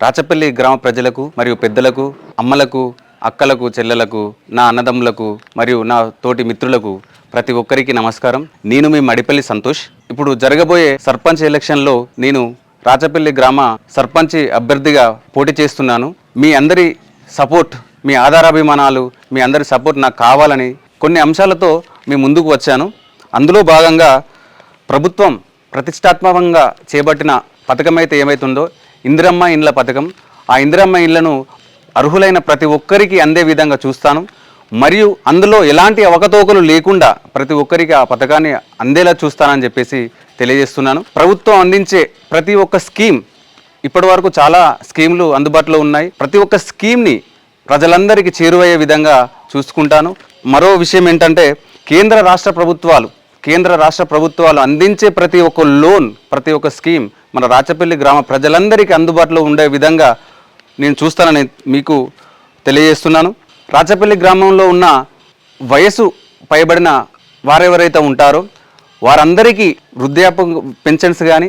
రాచపల్లి గ్రామ ప్రజలకు మరియు పెద్దలకు, అమ్మలకు, అక్కలకు, చెల్లెలకు, నా అన్నదమ్ములకు మరియు నా తోటి మిత్రులకు ప్రతి ఒక్కరికి నమస్కారం. నేను మీ మడిపల్లి సంతోష్. ఇప్పుడు జరగబోయే సర్పంచ్ ఎలక్షన్లో నేను రాచపల్లి గ్రామ సర్పంచ్ అభ్యర్థిగా పోటీ చేస్తున్నాను. మీ అందరి సపోర్ట్, మీ ఆధారాభిమానాలు, మీ అందరి సపోర్ట్ నాకు కావాలని కొన్ని అంశాలతో మీ ముందుకు వచ్చాను. అందులో భాగంగా ప్రభుత్వం ప్రతిష్టాత్మకంగా చేపట్టిన పథకం అయితే ఏమైతుందో ఇందిరమ్మ ఇండ్ల పథకం. ఆ ఇందిరమ్మ ఇండ్లను అర్హులైన ప్రతి ఒక్కరికి అందే విధంగా చూస్తాను. మరియు అందులో ఎలాంటి అవకతవకలు లేకుండా ప్రతి ఒక్కరికి ఆ పథకాన్ని అందేలా చూస్తానని చెప్పేసి తెలియజేస్తున్నాను. ప్రభుత్వం అందించే ప్రతి ఒక్క స్కీమ్, ఇప్పటి వరకు చాలా స్కీమ్లు అందుబాటులో ఉన్నాయి. ప్రతి ఒక్క స్కీమ్ని ప్రజలందరికీ చేరువయ్యే విధంగా చూసుకుంటాను. మరో విషయం ఏంటంటే కేంద్ర రాష్ట్ర ప్రభుత్వాలు అందించే ప్రతి ఒక్క లోన్, ప్రతి ఒక్క స్కీమ్ మన రాచపల్లి గ్రామ ప్రజలందరికీ అందుబాటులో ఉండే విధంగా నేను చూస్తానని మీకు తెలియజేస్తున్నాను. రాచపల్లి గ్రామంలో ఉన్న వయసు పైబడిన వారెవరైతే ఉంటారో వారందరికీ వృద్ధాప్య పెన్షన్స్ కానీ,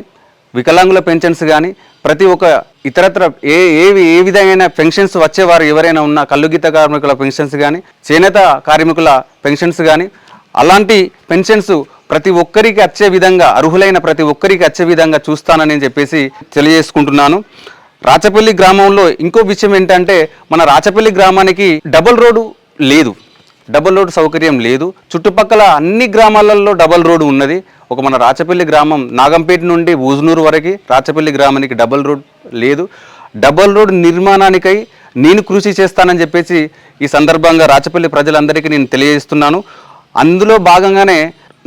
వికలాంగుల పెన్షన్స్ కానీ, ప్రతి ఒక్క ఇతరత్ర ఏ విధమైన పెన్షన్స్ వచ్చేవారు ఎవరైనా ఉన్న కల్లుగీత కార్మికుల పెన్షన్స్ కానీ, చేనేత కార్మికుల పెన్షన్స్ కానీ, అలాంటి పెన్షన్స్ ప్రతి ఒక్కరికి వచ్చే విధంగా, అర్హులైన ప్రతి ఒక్కరికి వచ్చే విధంగా చూస్తానని చెప్పేసి తెలియజేసుకుంటున్నాను. రాచపల్లి గ్రామంలో ఇంకో విషయం ఏంటంటే మన రాచపల్లి గ్రామానికి డబుల్ రోడ్డు లేదు, డబుల్ రోడ్డు సౌకర్యం లేదు. చుట్టుపక్కల అన్ని గ్రామాలలో డబుల్ రోడ్డు ఉన్నది. ఒక మన రాచపల్లి గ్రామం నాగంపేట నుండి ఊజనూరు వరకు రాచపల్లి గ్రామానికి డబుల్ రోడ్ లేదు. డబుల్ రోడ్ నిర్మాణానికై నేను కృషి చేస్తానని చెప్పేసి ఈ సందర్భంగా రాచపల్లి ప్రజలందరికీ నేను తెలియజేస్తున్నాను. అందులో భాగంగానే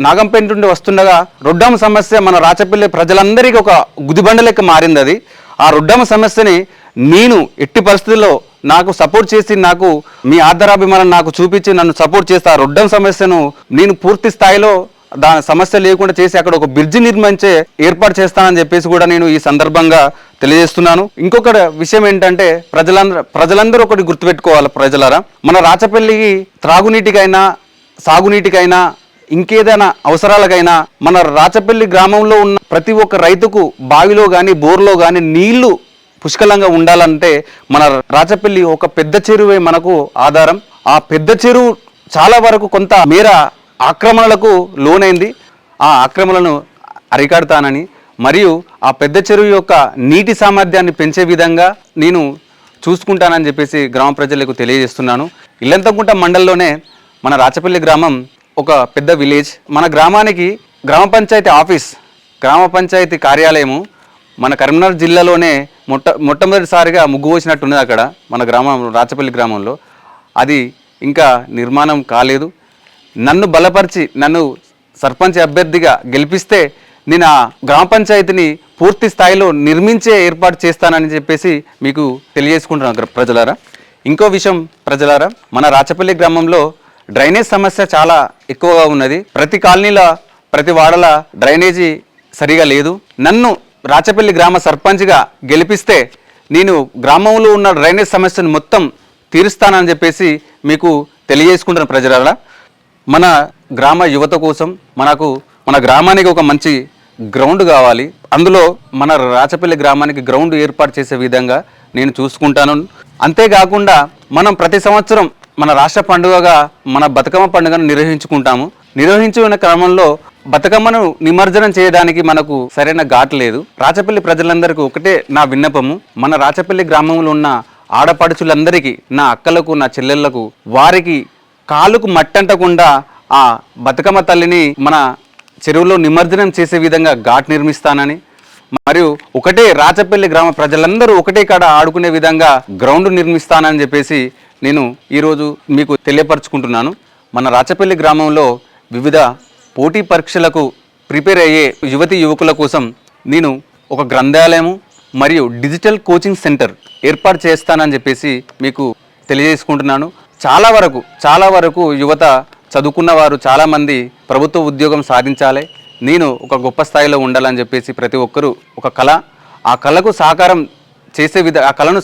నాగంపేట నుండి వస్తుండగా రొడ్డమ్మ సమస్య మన రాచపల్లి ప్రజలందరికీ ఒక గుదిబండ లెక్క మారింది. అది ఆ రొడ్డమ్మ సమస్యని నేను ఎట్టి పరిస్థితుల్లో నాకు సపోర్ట్ చేసి, నాకు మీ ఆధారాభిమానం నాకు చూపించి నన్ను సపోర్ట్ చేస్తే ఆ రొడ్డమ్మ సమస్యను నేను పూర్తి స్థాయిలో దాని సమస్య లేకుండా చేసి అక్కడ ఒక బ్రిడ్జి నిర్మించే ఏర్పాటు చేస్తానని చెప్పేసి కూడా నేను ఈ సందర్భంగా తెలియజేస్తున్నాను. ఇంకొక విషయం ఏంటంటే ప్రజలందరూ ఒకటి గుర్తుపెట్టుకోవాలి ప్రజలారా, మన రాచపల్లికి త్రాగునీటికైనా, సాగునీటికైనా, ఇంకేదైనా అవసరాలకైనా మన రాచపల్లి గ్రామంలో ఉన్న ప్రతి ఒక్క రైతుకు బావిలో కానీ, బోర్లో కానీ నీళ్లు పుష్కలంగా ఉండాలంటే మన రాచపల్లి ఒక పెద్ద చెరువే మనకు ఆధారం. ఆ పెద్ద చెరువు చాలా వరకు కొంత మేర ఆక్రమణలకు లోనైంది. ఆ ఆక్రమణలను అరికడతానని మరియు ఆ పెద్ద చెరువు యొక్క నీటి సామర్థ్యాన్ని పెంచే విధంగా నేను చూసుకుంటానని చెప్పేసి గ్రామ ప్రజలకు తెలియజేస్తున్నాను. ఇల్లంతకుంట మండలంలోనే మన రాచపల్లి గ్రామం ఒక పెద్ద విలేజ్. మన గ్రామానికి గ్రామ పంచాయతీ ఆఫీస్, గ్రామ పంచాయతీ కార్యాలయము మన కరీంనగర్ జిల్లాలోనే మొట్టమొదటిసారిగా ముగ్గు వచ్చినట్టున్నది అక్కడ మన గ్రామం రాచపల్లి గ్రామంలో. అది ఇంకా నిర్మాణం కాలేదు. నన్ను బలపరిచి నన్ను సర్పంచ్ అభ్యర్థిగా గెలిపిస్తే నేను ఆ గ్రామ పంచాయతీని పూర్తి స్థాయిలో నిర్మించే ఏర్పాటు చేస్తానని చెప్పేసి మీకు తెలియజేసుకుంటున్నాను ప్రజలారా. ఇంకో విషయం ప్రజలారా, మన రాచపల్లి గ్రామంలో డ్రైనేజ్ సమస్య చాలా ఎక్కువగా ఉన్నది. ప్రతి కాలనీలో, ప్రతి వాడల డ్రైనేజీ సరిగా లేదు. నన్ను రాచపల్లి గ్రామ సర్పంచ్గా గెలిపిస్తే నేను గ్రామంలో ఉన్న డ్రైనేజ్ సమస్యను మొత్తం తీరుస్తానని చెప్పేసి మీకు తెలియజేసుకుంటున్న ప్రజలారా. మన గ్రామ యువత కోసం మన గ్రామానికి ఒక మంచి గ్రౌండ్ కావాలి. అందులో మన రాచపల్లి గ్రామానికి గ్రౌండ్ ఏర్పాటు చేసే విధంగా నేను చూసుకుంటాను. అంతేకాకుండా మనం ప్రతి సంవత్సరం మన రాష్ట్ర పండుగగా మన బతుకమ్మ పండుగను నిర్వహించుకున్న క్రమంలో బతుకమ్మను నిమజ్జనం చేయడానికి మనకు సరైన ఘాట్ లేదు. రాచపల్లి ప్రజలందరికీ ఒకటే నా విన్నపము, మన రాచపల్లి గ్రామంలో ఉన్న ఆడపడుచులందరికీ, నా అక్కలకు, నా చెల్లెళ్లకు, వారికి కాలుకు మట్టంటకుండా ఆ బతుకమ్మ తల్లిని మన చెరువులో నిమజ్జనం చేసే విధంగా ఘాట్ నిర్మిస్తానని, మరియు ఒకటే రాచపల్లి గ్రామ ప్రజలందరూ ఒకటే కాడ ఆడుకునే విధంగా గ్రౌండ్ నిర్మిస్తానని చెప్పేసి నేను ఈరోజు మీకు తెలియపరచుకుంటున్నాను. మన రాచపల్లి గ్రామంలో వివిధ పోటీ పరీక్షలకు ప్రిపేర్ అయ్యే యువకుల కోసం నేను ఒక గ్రంథాలయము మరియు డిజిటల్ కోచింగ్ సెంటర్ ఏర్పాటు చేస్తానని చెప్పేసి మీకు తెలియజేసుకుంటున్నాను. చాలా వరకు యువత చదువుకున్న వారు చాలామంది ప్రభుత్వ ఉద్యోగం సాధించాలి, నేను ఒక గొప్ప స్థాయిలో ఉండాలని చెప్పేసి ప్రతి ఒక్కరూ ఒక కళ, ఆ కళను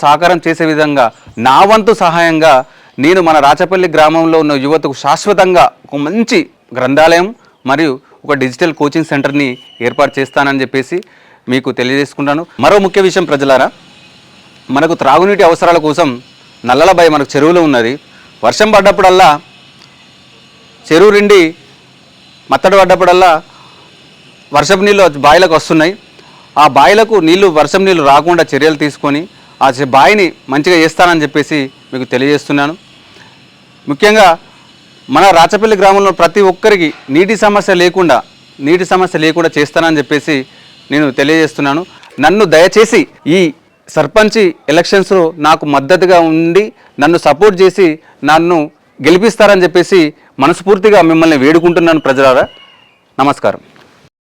సాకారం చేసే విధంగా నా వంతు సహాయంగా నేను మన రాచపల్లి గ్రామంలో ఉన్న యువతకు శాశ్వతంగా ఒక మంచి గ్రంథాలయం మరియు ఒక డిజిటల్ కోచింగ్ సెంటర్ని ఏర్పాటు చేస్తానని చెప్పేసి మీకు తెలియజేసుకుంటాను. మరో ముఖ్య విషయం ప్రజలారా, మనకు త్రాగునీటి అవసరాల కోసం నల్లలబాయి మనకు చెరువులో ఉన్నది. వర్షం పడ్డప్పుడల్లా చెరువు నిండి మత్తడి పడ్డప్పుడల్లా వర్షపు నీళ్ళు బావిలకు వస్తున్నాయి. ఆ బావిలకు నీళ్లు వర్షం నీళ్లు రాకుండా చర్యలు తీసుకొని ఆ బావిని మంచిగా చేస్తానని చెప్పేసి మీకు తెలియజేస్తున్నాను. ముఖ్యంగా మన రాచపల్లి గ్రామంలో ప్రతి ఒక్కరికి నీటి సమస్య లేకుండా చేస్తానని చెప్పేసి నేను తెలియజేస్తున్నాను. నన్ను దయచేసి ఈ సర్పంచి ఎలక్షన్స్లో నాకు మద్దతుగా ఉండి నన్ను సపోర్ట్ చేసి నన్ను గెలిపిస్తారని చెప్పేసి మనస్ఫూర్తిగా మిమ్మల్ని వేడుకుంటున్నాను ప్రజలారా. నమస్కారం.